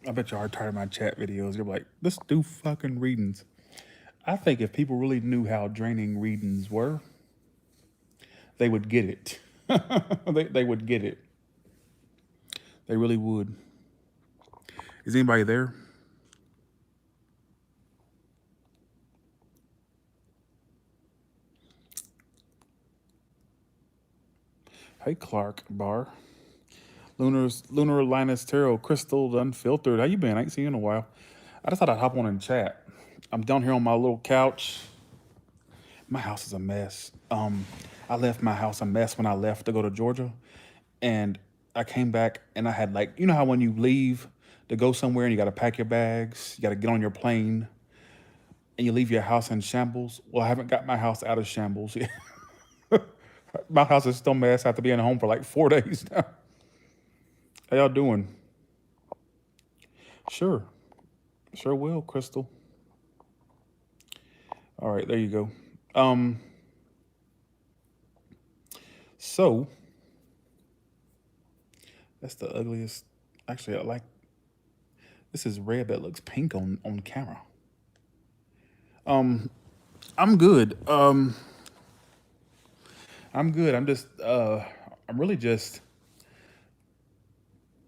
I bet you are tired of my chat videos. You're like, let's do fucking readings. I think if people really knew how draining readings were, they would get it. They would get it. They really would. Is anybody there? Hey, Clark Bar. Lunar Linus Tarot Crystal Unfiltered. How you been? I ain't seen you in a while. I just thought I'd hop on and chat. I'm down here on my little couch. My house is a mess. I left my house a mess when I left to go to Georgia, and I came back and I had, like, you know how when you leave to go somewhere and you got to pack your bags, you got to get on your plane, and you leave your house in shambles. Well, I haven't got my house out of shambles yet. My house is still a mess. I have to be in home for like 4 days now. How y'all doing? Sure, sure will, Crystal. All right, there you go. Um, so that's the ugliest. Actually, I like this is red that looks pink on camera. Um, I'm good. I'm good. I'm really just.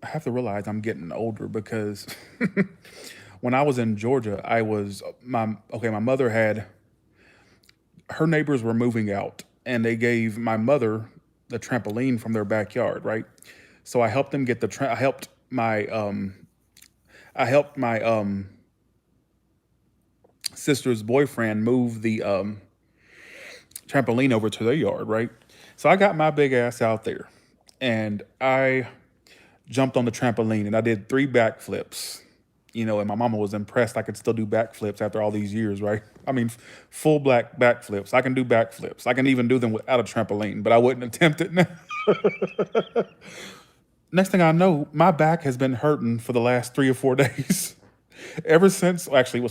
I have to realize I'm getting older because when I was in Georgia, I was my okay. My mother had her neighbors were moving out, and they gave my mother the trampoline from their backyard, right? So I helped them get I helped my sister's boyfriend move the trampoline over to their yard, right? So I got my big ass out there, and I jumped on the trampoline and I did 3 backflips. And my mama was impressed I could still do backflips after all these years, right? I mean, full black backflips. I can do backflips. I can even do them without a trampoline, but I wouldn't attempt it now. Next thing I know, my back has been hurting for the last 3 or 4 days. Ever since, well, actually,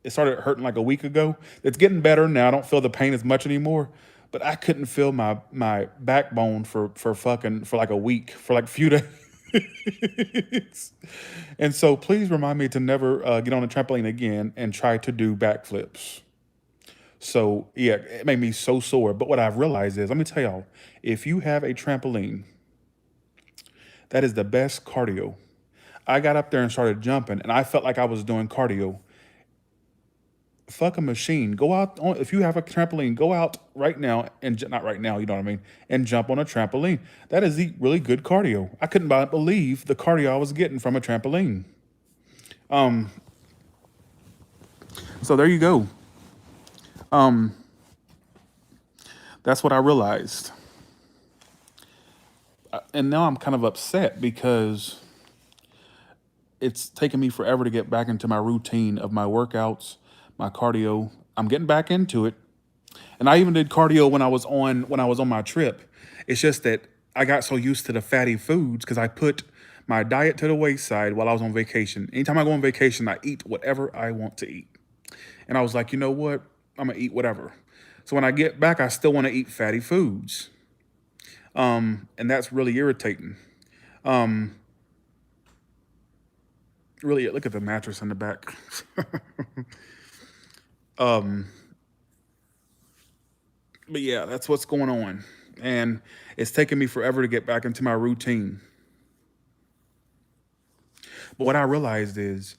it started hurting like a week ago. It's getting better now. I don't feel the pain as much anymore. But I couldn't feel my backbone for like a week, for like a few days. And so please remind me to never get on a trampoline again and try to do backflips. So yeah, it made me so sore. But what I've realized is, let me tell y'all, if you have a trampoline, that is the best cardio. I got up there and started jumping, and I felt like I was doing cardio. Fuck a machine. Go out if you have a trampoline. Go out right now and not right now. You know what I mean? And jump on a trampoline. That is the really good cardio. I couldn't believe the cardio I was getting from a trampoline. Um. So there you go. Um. That's what I realized, and now I'm kind of upset because it's taken me forever to get back into my routine of my workouts, my cardio. I'm getting back into it. And I even did cardio when I was on my trip. It's just that I got so used to the fatty foods because I put my diet to the wayside while I was on vacation. Anytime I go on vacation, I eat whatever I want to eat. And I was like, you know what? I'm gonna eat whatever. So when I get back, I still want to eat fatty foods. And that's really irritating. Um, really, look at the mattress in the back. um, but yeah, that's what's going on. And it's taken me forever to get back into my routine. But what I realized is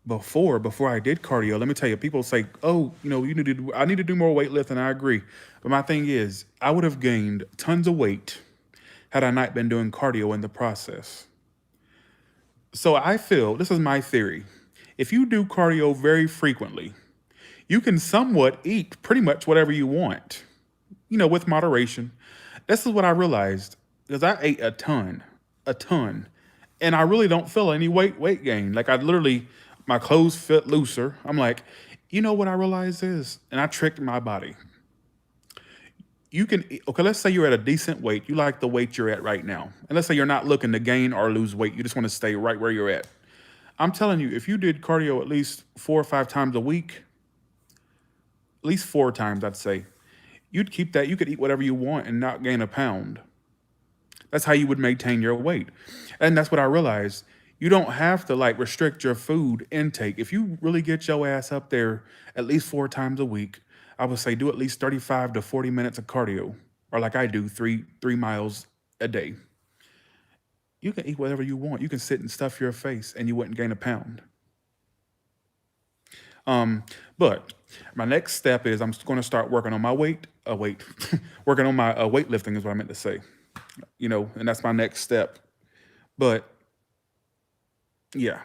before I did cardio, let me tell you, people say, "Oh, I need to do more weightlifting." I agree, but my thing is, I would have gained tons of weight had I not been doing cardio in the process. So I feel this is my theory: if you do cardio very frequently, you can somewhat eat pretty much whatever you want, with moderation. This is what I realized because I ate a ton, and I really don't feel any weight gain. Like I literally, my clothes fit looser. I'm like, what I realized is, and I tricked my body. You can okay. Let's say you're at a decent weight. You like the weight you're at right now, and let's say you're not looking to gain or lose weight. You just want to stay right where you're at. I'm telling you, if you did cardio at least 4 or 5 times a week, at least 4 times, I'd say, you'd keep that. You could eat whatever you want and not gain a pound. That's how you would maintain your weight. And that's what I realized. You don't have to like restrict your food intake. If you really get your ass up there at least 4 times a week, I would say do at least 35 to 40 minutes of cardio, or like I do, 3 miles a day. You can eat whatever you want. You can sit and stuff your face and you wouldn't gain a pound. Um, but my next step is I'm going to start working on my working on my weightlifting is what I meant to say. And that's my next step. But yeah,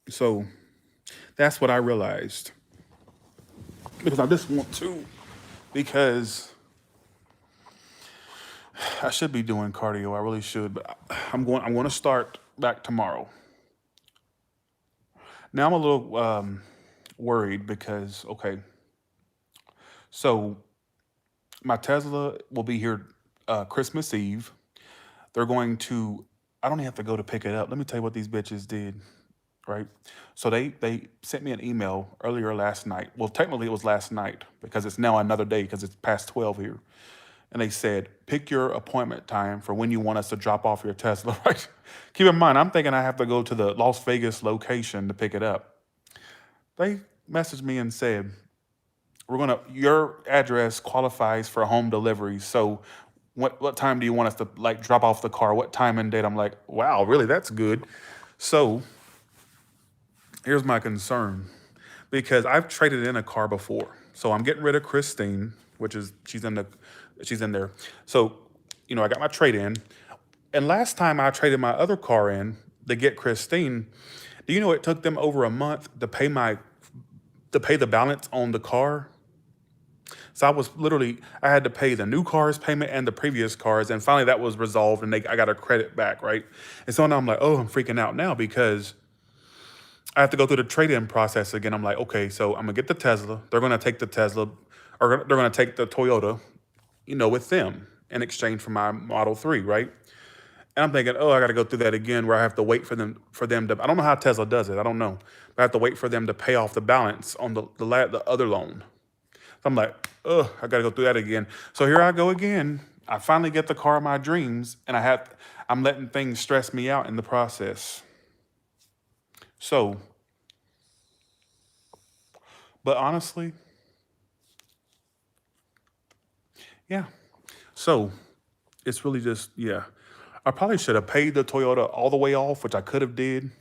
so that's what I realized because I just want to because I should be doing cardio. I really should, but I'm going to start back tomorrow. Now I'm a little worried because okay, so my Tesla will be here Christmas Eve. They're going to. I don't even have to go to pick it up. Let me tell you what these bitches did. Right. So they sent me an email earlier last night. Well, technically it was last night because it's now another day because it's past 12 here. And they said, pick your appointment time for when you want us to drop off your Tesla. Right. Keep in mind, I'm thinking I have to go to the Las Vegas location to pick it up. They messaged me and said, your address qualifies for home delivery. So what time do you want us to like drop off the car? What time and date? I'm like, wow, really? That's good. So here's my concern because I've traded in a car before. So I'm getting rid of Christine, which is she's in there. So, I got my trade in. And last time I traded my other car in to get Christine, do you know it took them over a month to pay the balance on the car? So I had to pay the new car's payment and the previous cars, and finally that was resolved, and I got a credit back, right? And so now I'm like, oh, I'm freaking out now because I have to go through the trade-in process again. I'm like, okay, so I'm gonna get the Tesla. They're gonna take the Tesla, or they're gonna take the Toyota, with them in exchange for my Model 3, right? And I'm thinking, oh, I got to go through that again, where I have to wait for them to. I don't know how Tesla does it. I don't know, but I have to wait for them to pay off the balance on the other loan. So I'm like, oh, I got to go through that again. So here I go again. I finally get the car of my dreams, and I'm letting things stress me out in the process. So, but honestly, yeah. So it's really just yeah. I probably should have paid the Toyota all the way off, which I could have did.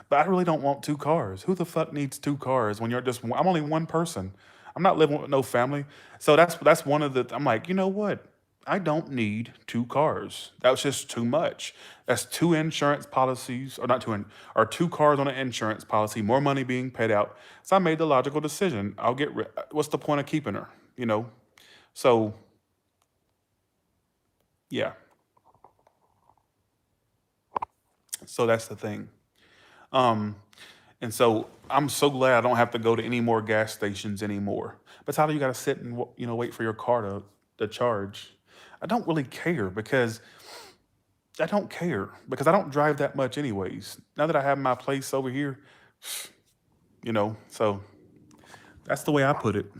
But I really don't want 2 cars. Who the fuck needs 2 cars when I'm only one person. I'm not living with no family. So that's one of the I'm like, you know what? I don't need 2 cars. That was just too much. That's 2 insurance policies, or not or 2 cars on an insurance policy, more money being paid out. So I made the logical decision. What's the point of keeping her? You know? So yeah. So that's the thing. Um, and so I'm so glad I don't have to go to any more gas stations anymore. But Tyler, you got to sit and wait for your car to charge. I don't really care because I don't drive that much anyways. Now that I have my place over here, so that's the way I put it.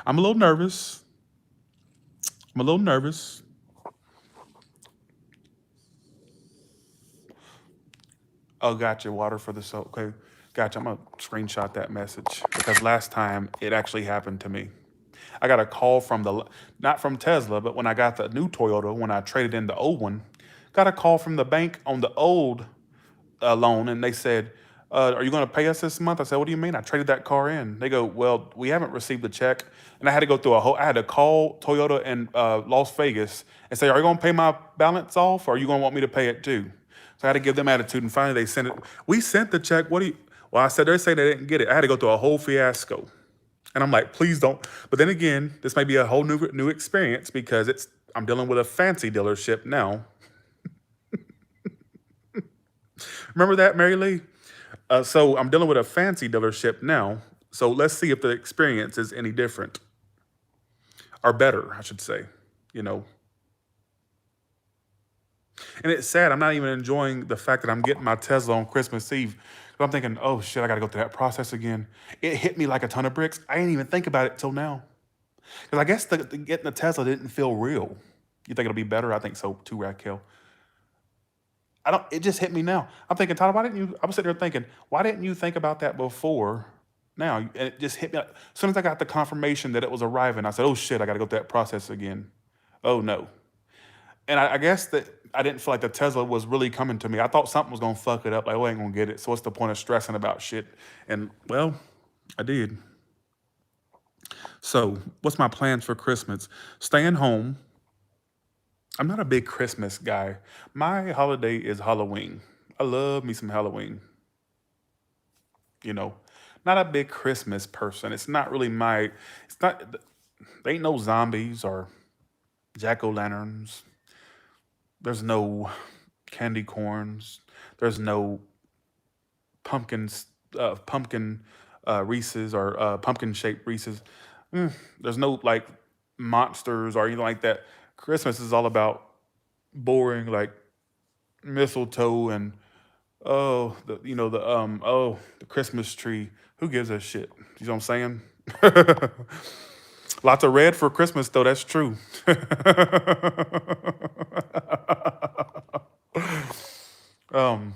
I'm a little nervous. I'm a little nervous. Oh, gotcha. Water for the soul. Okay, gotcha. I'm gonna screenshot that message because last time it actually happened to me. I got a call from not from Tesla, but when I got the new Toyota, when I traded in the old one, got a call from the bank on the old loan, and they said, "Are you going to pay us this month?" I said, "What do you mean? I traded that car in." They go, "Well, we haven't received the check," and I had to go through I had to call Toyota in Las Vegas and say, "Are you going to pay my balance off, or are you going to want me to pay it too?" So I had to give them attitude, and finally they sent it. We sent the check. What do you? Well, I said they say they didn't get it. I had to go through a whole fiasco. And I'm like, please don't. But then again, this may be a whole new experience because I'm dealing with a fancy dealership now. Remember that, Mary Lee? So I'm dealing with a fancy dealership now. So let's see if the experience is any different or better, I should say. You know. And it's sad. I'm not even enjoying the fact that I'm getting my Tesla on Christmas Eve. But I'm thinking, oh shit, I got to go through that process again. It hit me like a ton of bricks. I didn't even think about it till now. Because I guess getting the Tesla didn't feel real. You think it'll be better? I think so too, Raquel. I don't. It just hit me now. I'm thinking, Tyler, why didn't you? I was sitting there thinking, why didn't you think about that before? Now, and it just hit me. As soon as I got the confirmation that it was arriving, I said, "Oh shit, I got to go through that process again." Oh no. And I guess that I didn't feel like the Tesla was really coming to me. I thought something was gonna fuck it up. Like, oh, I ain't gonna get it. So what's the point of stressing about shit? And well, I did. So what's my plans for Christmas? Staying home. I'm not a big Christmas guy. My holiday is Halloween. I love me some Halloween. You know, not a big Christmas person. It's not really my. It's not. There ain't no zombies or jack o' lanterns. There's no candy corns. There's no pumpkins, pumpkin Reese's or pumpkin shaped Reese's. There's no like monsters or anything like that. Christmas is all about boring like mistletoe and the Christmas tree. Who gives a shit? You know what I'm saying? Lots of red for Christmas though. That's true. um,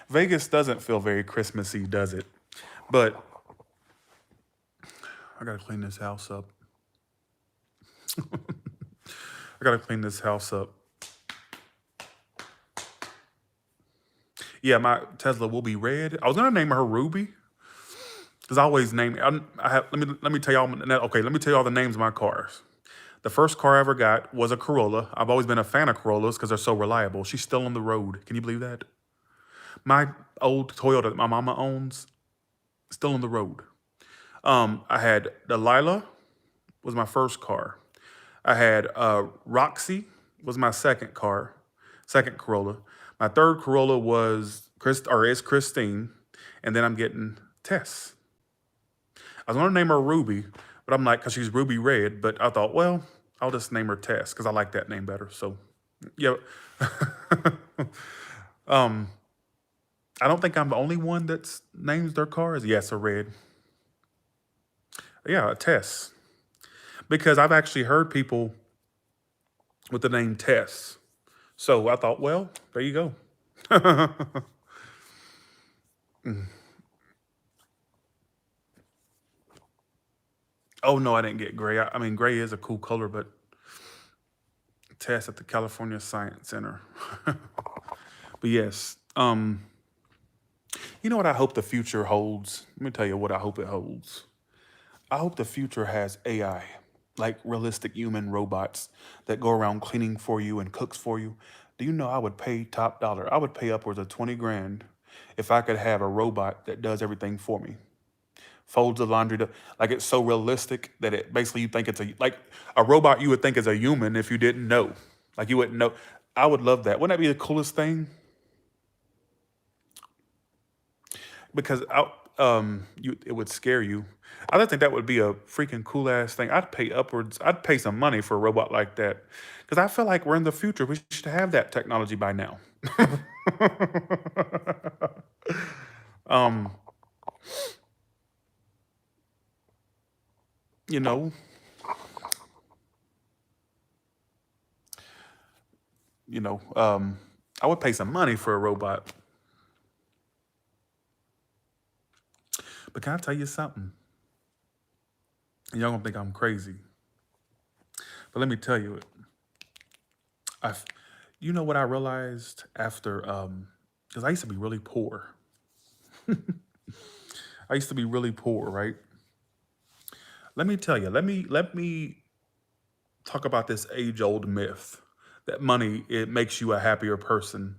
Vegas doesn't feel very Christmassy, does it? But I gotta clean this house up. I gotta clean this house up. Yeah, my Tesla will be red. I was gonna name her Ruby because I always name. I have. Let me tell y'all. Okay, let me tell you all the names of my cars. The first car I ever got was a Corolla. I've always been a fan of Corollas because they're so reliable. She's still on the road. Can you believe that? My old Toyota that my mama owns still on the road. I had Delilah was my first car. I had Roxy was my second car, second Corolla. My third Corolla was is Christine, and then I'm getting Tess. I was gonna name her Ruby, but I'm like, cause she's Ruby Red. But I thought, well, I'll just name her Tess because I like that name better. So, yeah. um, I don't think I'm the only one that's names their cars. Yes, a red. Yeah, a Tess. Because I've actually heard people with the name Tess. So I thought, well, there you go. Oh no, I didn't get gray. I mean, gray is a cool color, but Tess at the California Science Center. But yes, you know what I hope the future holds? Let me tell you what I hope it holds. I hope the future has AI, like realistic human robots that go around cleaning for you and cooks for you. Do you know I would pay top dollar? I would pay upwards of 20 grand if I could have a robot that does everything for me. Folds the laundry, like it's so realistic that it basically you think it's like a robot you would think is a human if you didn't know. Like you wouldn't know. I would love that. Wouldn't that be the coolest thing? Because it would scare you. I don't think that would be a freaking cool ass thing. I'd pay upwards. I'd pay some money for a robot like that because I feel like we're in the future. We should have that technology by now. um, you know, you know. I would pay some money for a robot. But can I tell you something? And y'all gonna think I'm crazy, but let me tell you it. I, you know what I realized after, because I used to be really poor. I used to be really poor, right? Let me tell you. Let me talk about this age old myth that money it makes you a happier person.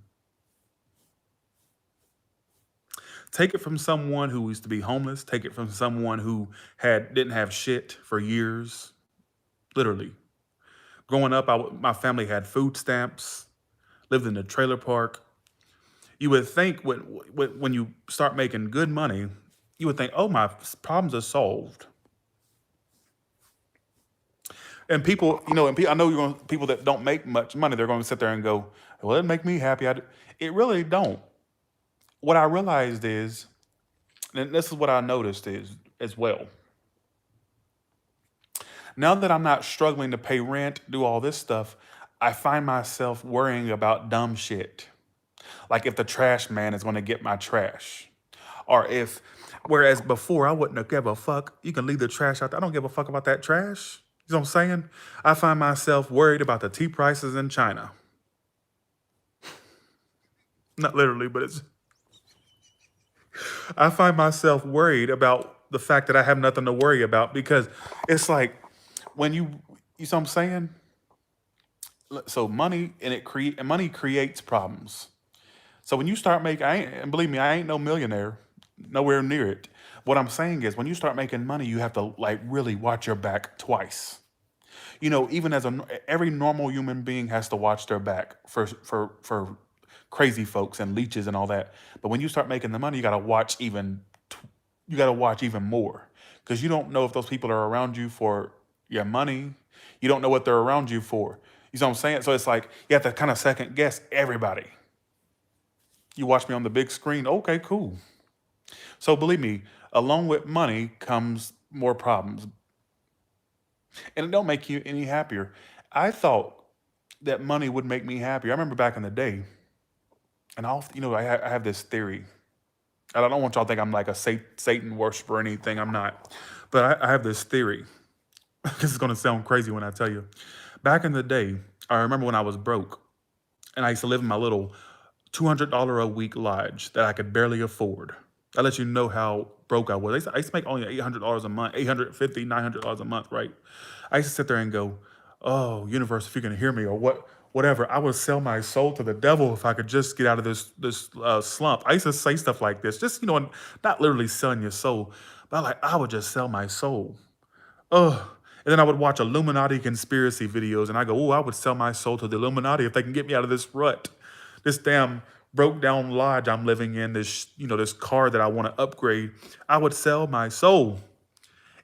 Take it from someone who used to be homeless. Take it from someone who had didn't have shit for years. Literally, growing up, my family had food stamps. Lived in a trailer park. You would think when you start making good money, you would think, oh, my problems are solved. And people, I know you're going people that don't make much money, they're going to sit there and go, well, it make me happy. It really don't. What I realized is, and this is what I noticed is as well. Now that I'm not struggling to pay rent, do all this stuff, I find myself worrying about dumb shit. Like if the trash man is going to get my trash. Or if, whereas before I wouldn't have give a fuck. You can leave the trash out there. I don't give a fuck about that trash. You know what I'm saying? I find myself worried about the tea prices in China. Not literally, but I find myself worried about the fact that I have nothing to worry about because it's like when you know what I'm saying? So money and money creates problems. So when you start making, and believe me, I ain't no millionaire, nowhere near it. What I'm saying is, when you start making money, you have to like really watch your back twice. You know, even as every normal human being has to watch their back for crazy folks and leeches and all that. But when you start making the money, you got to watch even more because you don't know if those people are around you for your money. You don't know what they're around you for. You know what I'm saying? So it's like you have to kind of second guess everybody. You watch me on the big screen. Okay, cool. So believe me, along with money comes more problems, and it don't make you any happier. I thought that money would make me happier. I remember back in the day, and I have this theory. I don't want y'all to think I'm like a Satan worshiper or anything. I'm not, but I have this theory. This is gonna sound crazy when I tell you. Back in the day, I remember when I was broke, and I used to live in my little $200 a week lodge that I could barely afford. I let you know how broke I was. I used to make only $800 a month, 850, $900 a month, right? I used to sit there and go, "Oh, universe, if you can hear me, or whatever." I would sell my soul to the devil if I could just get out of this slump. I used to say stuff like this, just not literally selling your soul, but I would just sell my soul. Ugh. And then I would watch Illuminati conspiracy videos, and I go, "Oh, I would sell my soul to the Illuminati if they can get me out of this rut, this damn broke down lodge I'm living in, this car that I want to upgrade. I would sell my soul."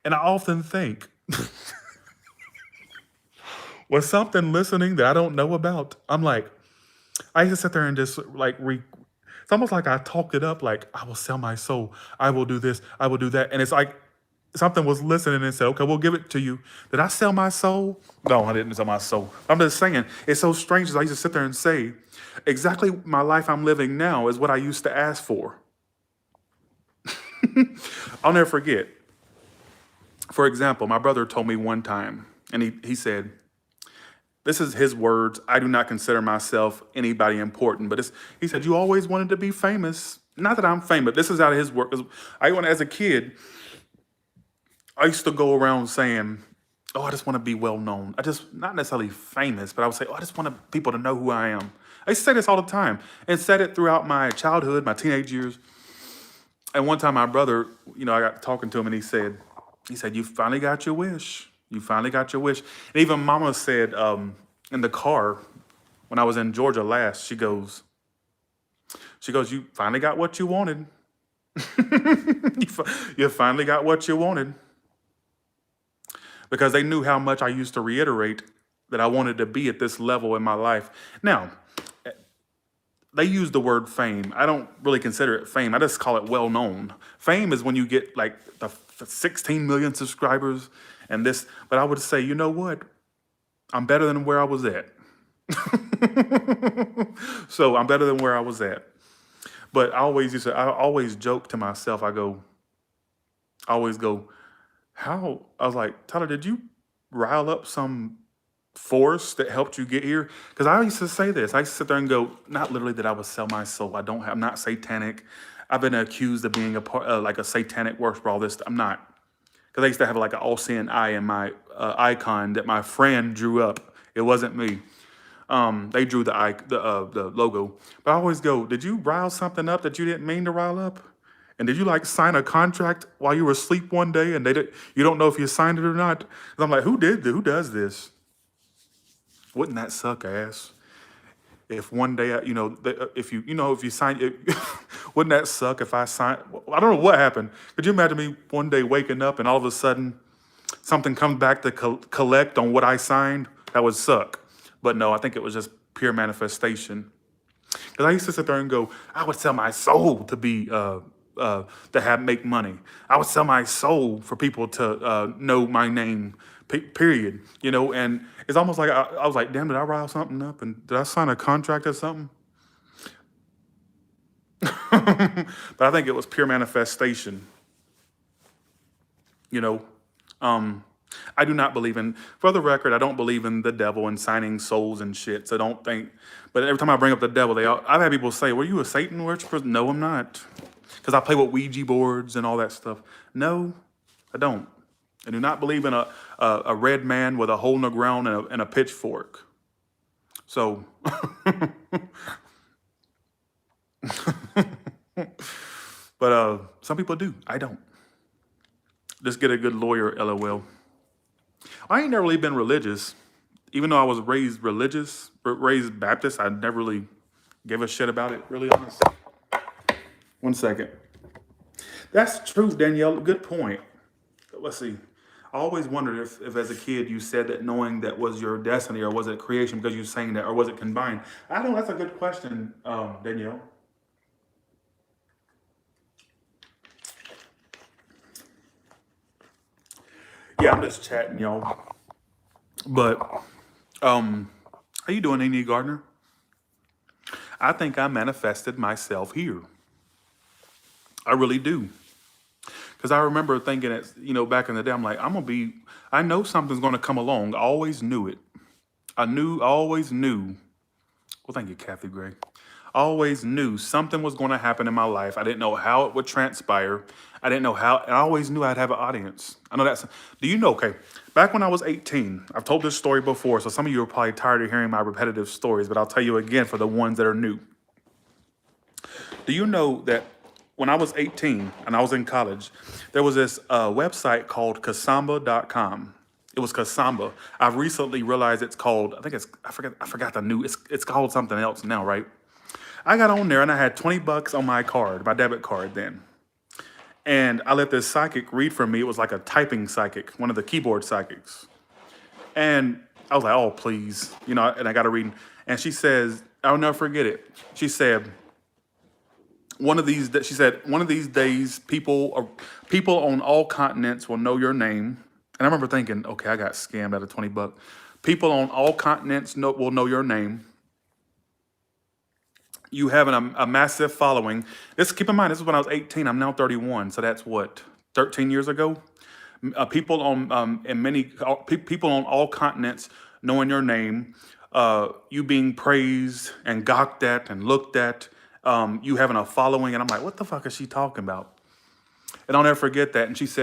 And I often think, was something listening that I don't know about? I'm like, I used to sit there and just it's almost like I talked it up, like, I will sell my soul. I will do this. I will do that. And it's like something was listening and said, okay, we'll give it to you. Did I sell my soul? No, I didn't sell my soul. I'm just saying, it's so strange as I used to sit there and say, exactly my life I'm living now is what I used to ask for. I'll never forget. For example, my brother told me one time, and he said, this is his words. I do not consider myself anybody important, but he said, you always wanted to be famous. Not that I'm famous. This is out of his work. As a kid, I used to go around saying, oh, I just want to be well known. Not necessarily famous, but I would say, oh, I just want people to know who I am. I used to say this all the time and said it throughout my childhood, my teenage years. And one time my brother, I got talking to him and he said, you finally got your wish. You finally got your wish. And even mama said in the car when I was in Georgia last, she goes, you finally got what you wanted. You finally got what you wanted. Because they knew how much I used to reiterate that I wanted to be at this level in my life. Now, they use the word fame. I don't really consider it fame. I just call it well-known. Fame is when you get like the 16 million subscribers and this. But I would say, you know what? I'm better than where I was at. So I'm better than where I was at. But I always joke to myself. I always go, how? I was like, Tyler, did you rile up some force that helped you get here? Because I used to say this. I used to sit there and go, not literally that I would sell my soul. I'm not satanic. I've been accused of being like a satanic worshiper, all this. I'm not. Because I used to have like an all-seeing eye in my icon that my friend drew up. It wasn't me. They drew the logo. But I always go, did you rile something up that you didn't mean to rile up? And did you like sign a contract while you were asleep one day and you don't know if you signed it or not? And I'm like, who does this? Wouldn't that suck ass? If one day, if you sign it, wouldn't that suck if I signed? I don't know what happened. Could you imagine me one day waking up and all of a sudden something comes back to collect on what I signed? That would suck. But no, I think it was just pure manifestation. Because I used to sit there and go, I would sell my soul to be make money. I would sell my soul for people to know my name, period. You know, and it's almost like I was like, damn, did I rile something up and did I sign a contract or something? But I think it was pure manifestation. You know, um, I do not believe in, for the record, I don't believe in the devil and signing souls and shit. So don't think, but every time I bring up the devil, I've had people say, were you a Satan worshiper? No, I'm not. Because I play with Ouija boards and all that stuff. No, I don't. I do not believe in a red man with a hole in the ground and a pitchfork. So, but some people do. I don't. Just get a good lawyer, LOL. I ain't never really been religious. Even though I was raised religious, raised Baptist, I never really gave a shit about it, really honest. 1 second. That's true, Danielle. Good point. Let's see. I always wondered if as a kid you said that knowing that was your destiny, or was it creation because you saying that, or was it combined? I don't. That's a good question, Danielle. Yeah, I'm just chatting, y'all. But how you doing, Amy Gardner? I think I manifested myself here. I really do. Because I remember thinking, back in the day, I'm like, I know something's going to come along. I always knew it. I always knew. Well, thank you, Kathy Gray. I always knew something was going to happen in my life. I didn't know how it would transpire. I didn't know how, and I always knew I'd have an audience. I know that's, do you know, okay, back when I was 18, I've told this story before, so some of you are probably tired of hearing my repetitive stories, but I'll tell you again for the ones that are new. Do you know that when I was 18 and I was in college, there was this website called Kasamba.com. It was Kasamba. I've recently realized it's called, I forgot the new, it's called something else now, right? I got on there and I had 20 bucks on my card, my debit card then. And I let this psychic read for me. It was like a typing psychic, one of the keyboard psychics. And I was like, oh, please, and I got to read. And she says, I'll never forget it. She said, one of these days, people on all continents will know your name. And I remember thinking, okay, I got scammed out of 20 bucks. People on all continents will know your name. You have a massive following. Keep in mind, this is when I was 18. I'm now 31. So that's what, 13 years ago? People on people on all continents knowing your name, you being praised and gawked at and looked at, you having a following. And I'm like, what the fuck is she talking about? And I'll never forget that. And she's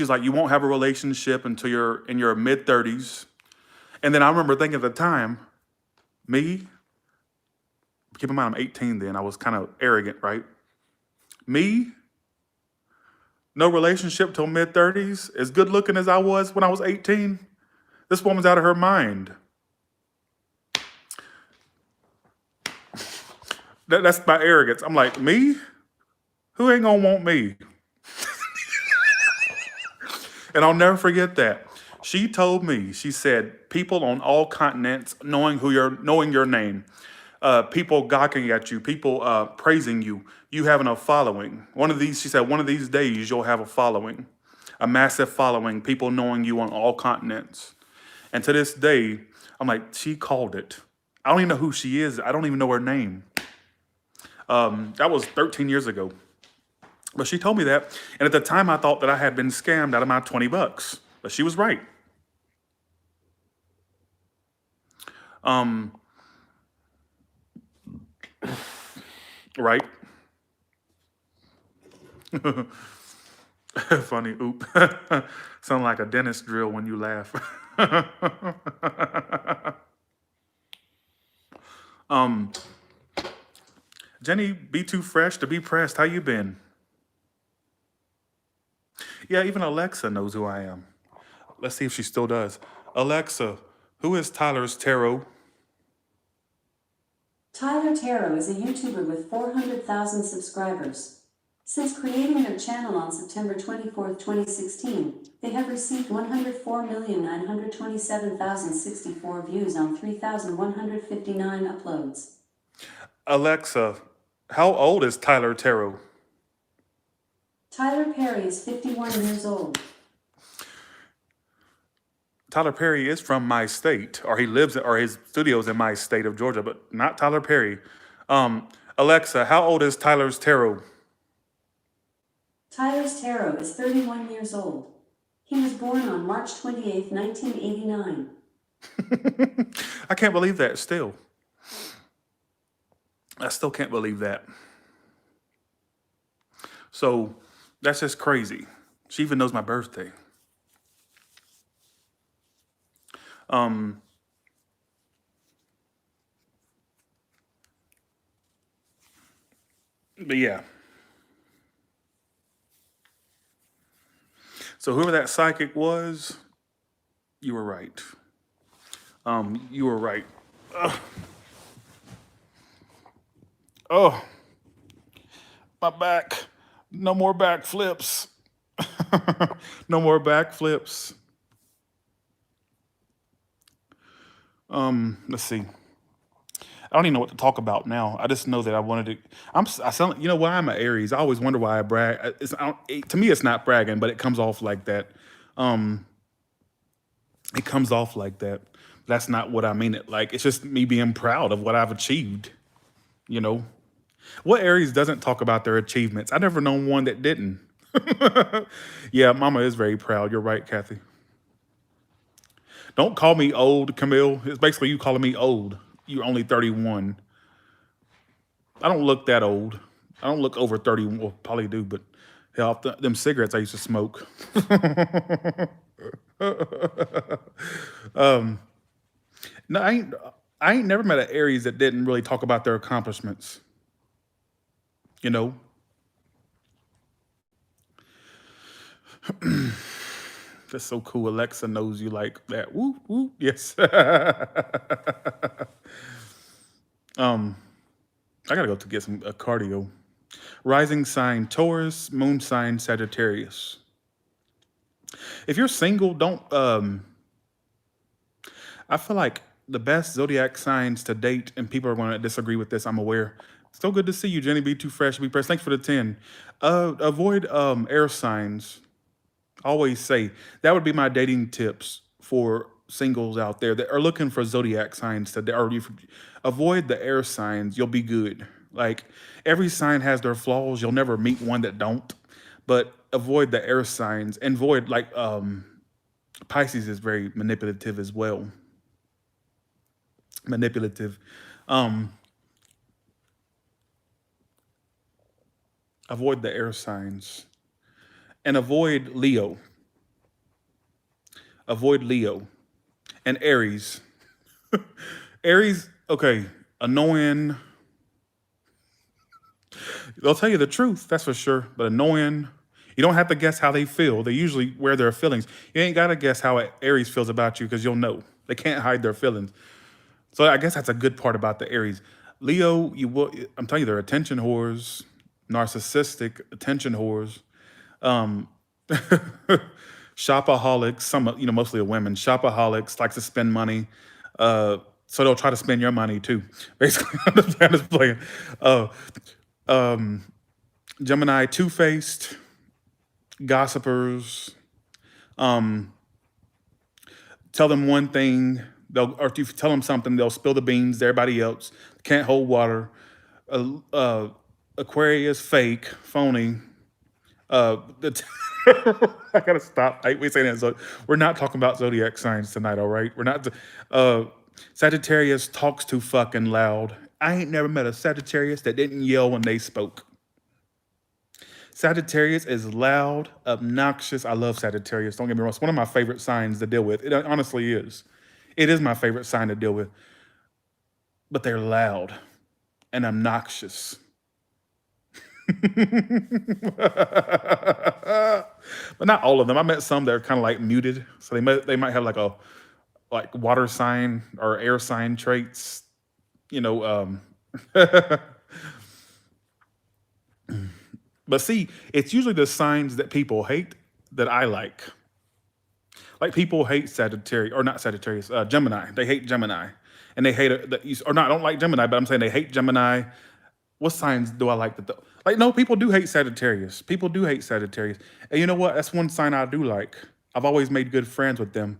like, you won't have a relationship until you're in your mid 30s. And then I remember thinking at the time, me, keep in mind I'm 18 then, I was kind of arrogant, right? Me, no relationship till mid 30s, as good looking as I was when I was 18. This woman's out of her mind. That's my arrogance. I'm like, me? Who ain't gonna want me? And I'll never forget that. She told me, she said, people on all continents knowing your name, people gawking at you, people praising you, you having a following. She said, one of these days you'll have a following, a massive following, people knowing you on all continents. And to this day, I'm like, she called it. I don't even know who she is. I don't even know her name. That was 13 years ago. But she told me that. And at the time, I thought that I had been scammed out of my 20 bucks. But she was right. Right? Funny, oop. Sound like a dentist drill when you laugh. Jenny, be too fresh to be pressed. How you been? Yeah, even Alexa knows who I am. Let's see if she still does. Alexa, who is Tyler's Tarot? Tyler Tarot is a YouTuber with 400,000 subscribers. Since creating their channel on September 24, 2016, they have received 104,927,064 views on 3,159 uploads. Alexa, how old is Tyler Tarot? Tyler Perry is 51 years old. Tyler Perry is from my state, or he lives, or his studio's in my state of Georgia, but not Tyler Perry. Alexa, how old is Tyler's tarot? Tyler's tarot is 31 years old. He was born on March 28, 1989. I can't believe that still. I still can't believe that. So that's just crazy. She even knows my birthday. But yeah. So whoever that psychic was, you were right. You were right. Oh, my back. No more backflips. No more backflips. Let's see. I don't even know what to talk about now. I just know that I wanted to. I sound. You know why I'm an Aries. I always wonder why I brag. To me, it's not bragging, but it comes off like that. It comes off like that. That's not what I mean it like. It's just me being proud of what I've achieved. You know, what Aries doesn't talk about their achievements? I never known one that didn't. Yeah, Mama is very proud. You're right, Kathy. Don't call me old, Camille. It's basically you calling me old. You're only 31. I don't look that old. I don't look over 30. Well, probably do, but hell, them cigarettes I used to smoke. No, I ain't never met an Aries that didn't really talk about their accomplishments. You know, that's so cool. Alexa knows you like that. Woo woo. Yes. I gotta go to get some cardio. Rising sign Taurus, moon sign Sagittarius. If you're single, don't. I feel like the best zodiac signs to date, and people are going to disagree with this. I'm aware. Still good to see you, Jenny. Be too fresh. Be pressed. Thanks for the 10. Avoid air signs. Always say that would be my dating tips for singles out there that are looking for zodiac signs to, or you avoid the air signs. You'll be good. Like every sign has their flaws. You'll never meet one that don't. But avoid the air signs and avoid like Pisces is very manipulative as well. Manipulative. Avoid the air signs and avoid Leo. Avoid Leo and Aries. Aries, okay, annoying. They'll tell you the truth, that's for sure, but annoying. You don't have to guess how they feel. They usually wear their feelings. You ain't got to guess how Aries feels about you because you'll know. They can't hide their feelings. So I guess that's a good part about the Aries. Leo, I'm telling you, they're attention whores, narcissistic attention whores, shopaholics. Some, mostly women. Shopaholics, likes to spend money, so they'll try to spend your money too. Basically, I'm just playing. Gemini, two-faced, gossipers. Tell them one thing, or if you tell them something, they'll spill the beans to everybody else. Can't hold water. Aquarius, fake, phony. I gotta stop. I hate we saying that. So we're not talking about zodiac signs tonight, all right? We're not. Sagittarius talks too fucking loud. I ain't never met a Sagittarius that didn't yell when they spoke. Sagittarius is loud, obnoxious. I love Sagittarius. Don't get me wrong. It's one of my favorite signs to deal with. It honestly is. It is my favorite sign to deal with. But they're loud and obnoxious. But not all of them. I met some that are kind of like muted. So they might have like a water sign or air sign traits. But see, it's usually the signs that people hate that I like. Like people hate Sagittarius, or not Sagittarius, Gemini. They hate Gemini. And they hate it, or not, I don't like Gemini, but I'm saying they hate Gemini. What signs do I like? No, people do hate Sagittarius. People do hate Sagittarius. And you know what? That's one sign I do like. I've always made good friends with them.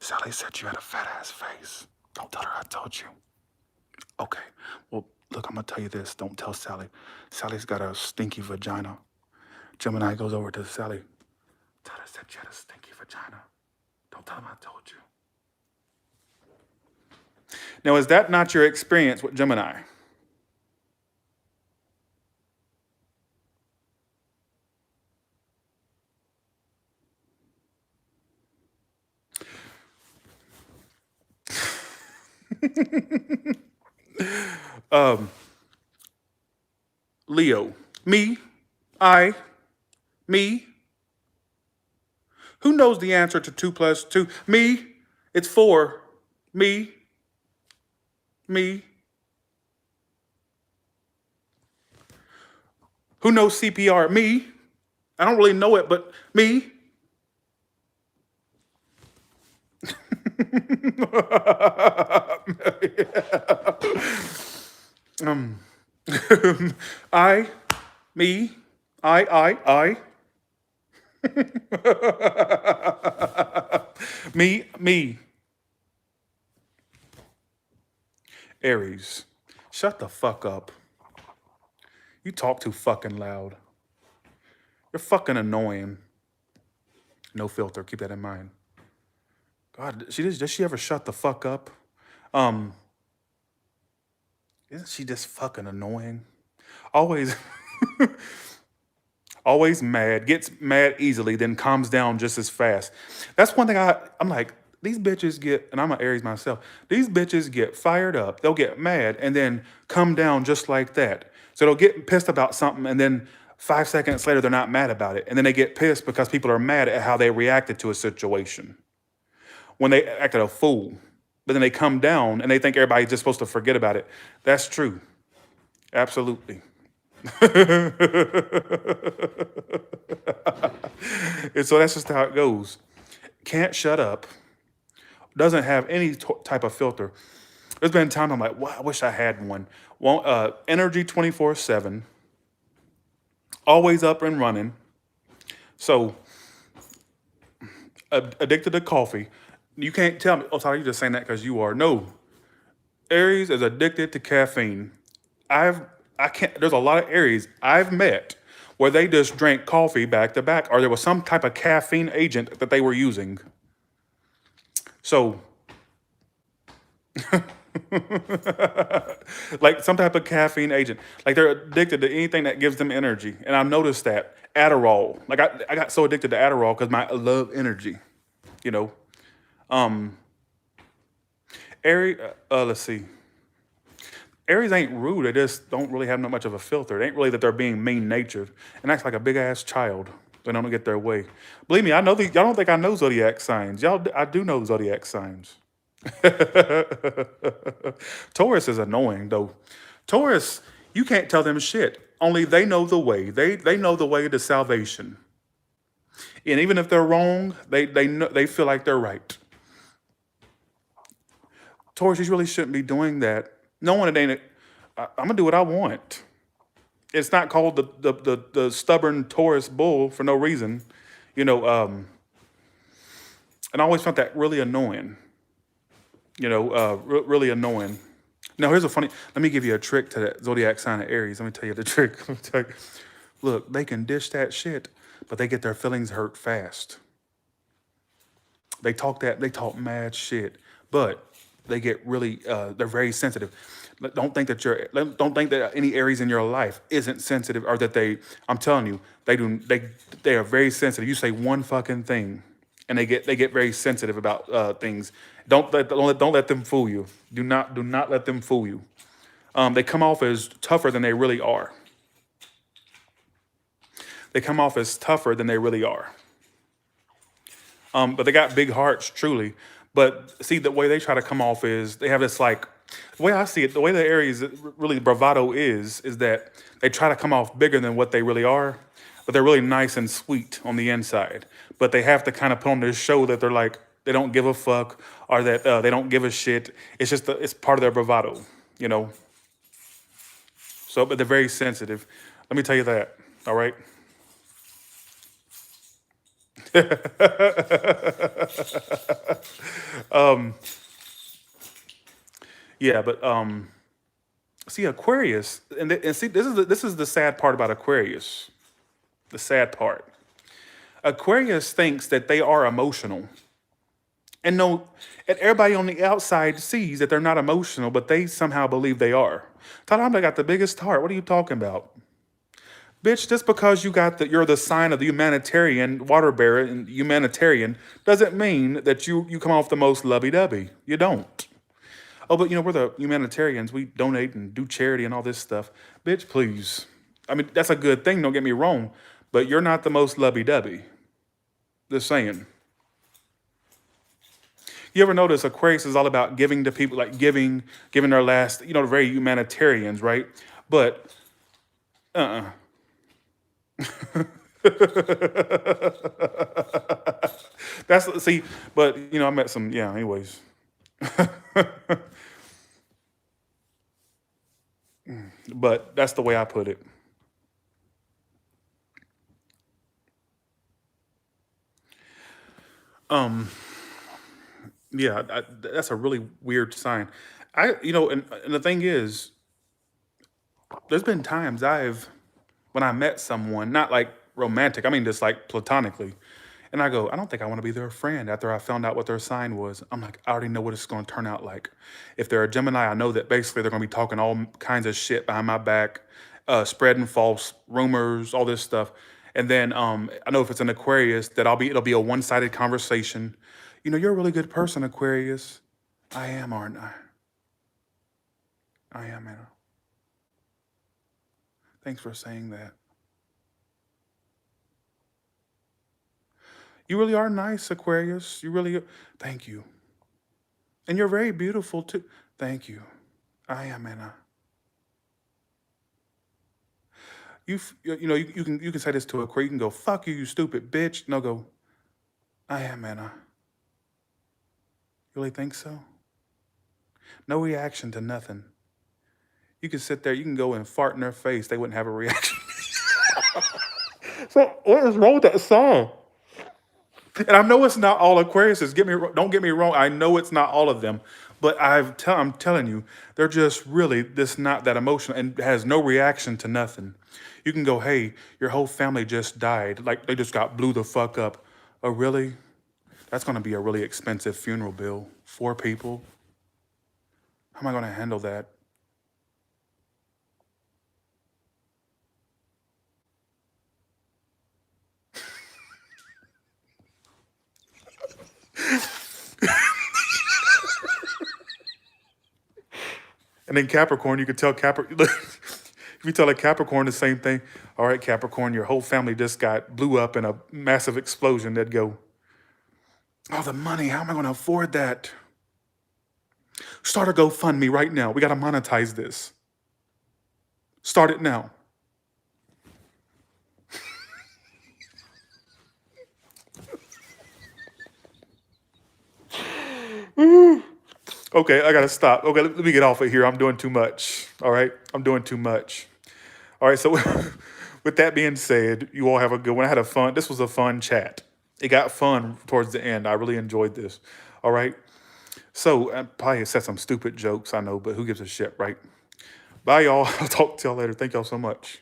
Sally said you had a fat ass face. Don't tell her I told you. Okay. Well, look, I'm gonna tell you this. Don't tell Sally. Sally's got a stinky vagina. Gemini goes over to Sally. Tell her said you had a stinky vagina. Don't tell him I told you. Now, is that not your experience with Gemini? Leo. Me. I. Me. Who knows the answer to 2 plus 2? Me. It's 4. Me. Me. Who knows CPR? Me. I don't really know it, but me. I, me, I. Me. Aries, shut the fuck up. You talk too fucking loud. You're fucking annoying. No filter, keep that in mind. God, does she ever shut the fuck up? Isn't she just fucking annoying? Always, always mad, gets mad easily, then calms down just as fast. That's one thing I'm like, these bitches get, and I'm an Aries myself, these bitches get fired up, they'll get mad, and then come down just like that. So they'll get pissed about something, and then 5 seconds later, they're not mad about it. And then they get pissed because people are mad at how they reacted to a situation when they acted a fool. But then they come down and they think everybody's just supposed to forget about it. That's true. Absolutely. And so that's just how it goes. Can't shut up. Doesn't have any type of filter. There's been times I'm like, wow, I wish I had one. Energy 24/7. Always up and running. So, addicted to coffee. You can't tell me, oh, sorry, you're just saying that because you are. No. Aries is addicted to caffeine. I can't, there's a lot of Aries I've met where they just drank coffee back to back, or there was some type of caffeine agent that they were using. So, like some type of caffeine agent. Like they're addicted to anything that gives them energy. And I've noticed that. Adderall. Like I got so addicted to Adderall because I love energy. You know. Aries, let's see. Aries ain't rude. They just don't really have not much of a filter. It ain't really that they're being mean-natured and acts like a big-ass child. They don't get their way. Believe me, I know y'all don't think I know zodiac signs. I do know zodiac signs. Taurus is annoying though. Taurus, you can't tell them shit. Only they know the way. They know the way to salvation. And even if they're wrong, they feel like they're right. Taurus, you really shouldn't be doing that. No one, I'm gonna do what I want. It's not called the stubborn Taurus bull for no reason, you know. And I always found that really annoying. You know, really annoying. Now here's a funny. Let me give you a trick to that zodiac sign of Aries. Let me tell you the trick. Look, they can dish that shit, but they get their feelings hurt fast. They talk mad shit, but they get really, they're very sensitive. Don't think that any Aries in your life isn't sensitive, or that I'm telling you, they are very sensitive. You say one fucking thing, and they get very sensitive about things. Don't let them fool you. Do not let them fool you. They come off as tougher than they really are. They come off as tougher than they really are. But they got big hearts, truly. But see, the way they try to come off is they have this like, the way I see it, the way the Aries really bravado is that they try to come off bigger than what they really are, but they're really nice and sweet on the inside. But they have to kind of put on this show that they're like, they don't give a fuck, or that they don't give a shit. It's just, it's part of their bravado, you know? So, but they're very sensitive. Let me tell you that, all right? Yeah, but see Aquarius, and see this is the sad part about Aquarius. The sad part. Aquarius thinks that they are emotional. And no, and everybody on the outside sees that they're not emotional, but they somehow believe they are. Talking got the biggest heart. What are you talking about? Bitch, just because you're the sign of the humanitarian, water bearer and humanitarian, doesn't mean that you come off the most lovey-dovey. You don't. Oh, but we're the humanitarians. We donate and do charity and all this stuff. Bitch, please. I mean, that's a good thing, don't get me wrong, but you're not the most lovey-dovey. Just saying. You ever notice Aquarius is all about giving to people, like giving their last, very humanitarians, right? But, see, but, I met some, yeah, anyways. But that's the way I put it. Yeah, that's a really weird sign. And the thing is, there's been times when I met someone, not like romantic, I mean just like platonically, and I go, I don't think I want to be their friend after I found out what their sign was. I'm like, I already know what it's going to turn out like. If they're a Gemini, I know that basically they're going to be talking all kinds of shit behind my back, spreading false rumors, all this stuff. And then I know if it's an Aquarius, that it'll be a one-sided conversation. You're a really good person, Aquarius. I am, aren't I? I am, Anna. Thanks for saying that. You really are nice, Aquarius. You really, thank you. And you're very beautiful too. Thank you. I am, Anna. You can say this to Aquarius. You can go, fuck you, you stupid bitch. No, go, I am, Anna. You really think so? No reaction to nothing. You can sit there, you can go and fart in their face. They wouldn't have a reaction. So what is wrong with that song? And I know it's not all Aquariuses. Don't get me wrong. I know it's not all of them, but I'm telling you, they're just really not that emotional and has no reaction to nothing. You can go, hey, your whole family just died. Like they just got blew the fuck up. Oh, really? That's going to be a really expensive funeral bill. 4 people. How am I going to handle that? And then Capricorn, you could tell if you tell a Capricorn the same thing, all right, Capricorn, your whole family just blew up in a massive explosion. They'd go, oh, the money, how am I going to afford that? Start a GoFundMe right now. We got to monetize this. Start it now. Okay, I gotta stop. Okay, let me get off of here. I'm doing too much. All right, I'm doing too much. All right, so with that being said, you all have a good one. This was a fun chat. It got fun towards the end. I really enjoyed this. All right, so I probably said some stupid jokes, I know, but who gives a shit, right? Bye, y'all. I'll talk to y'all later. Thank y'all so much.